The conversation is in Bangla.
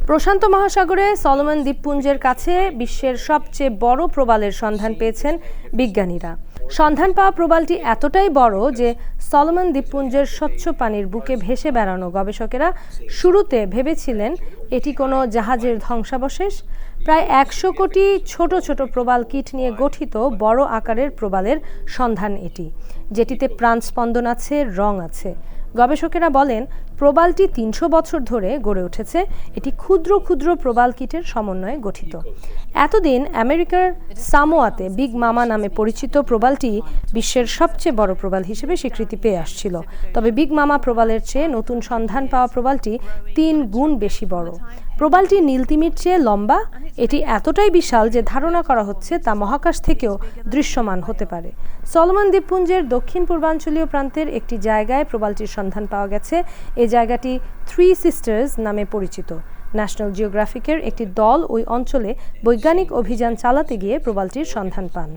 প্রশান্ত মহাসাগরে সলোমন দ্বীপপুঞ্জের কাছে বিশ্বের সবচেয়ে বড় প্রবালের সন্ধান পেয়েছেন বিজ্ঞানীরা। সন্ধান পাওয়া প্রবালটি এতটাই বড় যে সলোমন দ্বীপপুঞ্জের স্বচ্ছ পানির বুকে ভেসে বেড়ানো গবেষকেরা শুরুতে ভেবেছিলেন এটি কোনো জাহাজের ধ্বংসাবশেষ। প্রায় ১০০ কোটি ছোট ছোট প্রবাল কিট নিয়ে গঠিত বড় আকারের প্রবালের সন্ধান এটি, যেটিতে প্রাণস্পন্দন আছে, রং আছে। গবেষকেরা বলেন প্রবালটি ৩০০ বছর ধরে গড়ে উঠেছে। এটি ক্ষুদ্র ক্ষুদ্র প্রবাল কিটের সমন্বয়ে গঠিত। এতদিন আমেরিকার সামোয়াতে বিগ মামা নামে পরিচিত প্রবালটি বিশ্বের সবচেয়ে বড় প্রবাল হিসেবে স্বীকৃতি পেয়ে আসছিল। তবে বিগ মামা প্রবালের চেয়ে নতুন সন্ধান পাওয়া প্রবালটি ৩ গুণ বেশি বড়। প্রবালটি নীলতিমির চেয়ে লম্বা। এটি এতটাই বিশাল যে ধারণা করা হচ্ছে তা মহাকাশ থেকেও দৃশ্যমান হতে পারে। সলোমন দ্বীপপুঞ্জের দক্ষিণ পূর্বাঞ্চলীয় প্রান্তের একটি জায়গায় প্রবালটির সন্ধান পাওয়া গেছে। এই জায়গাটি থ্রি সিস্টার্স নামে পরিচিত। ন্যাশনাল জিওগ্রাফিকের একটি দল ওই অঞ্চলে বৈজ্ঞানিক অভিযান চালাতে গিয়ে প্রবালটির সন্ধান পান।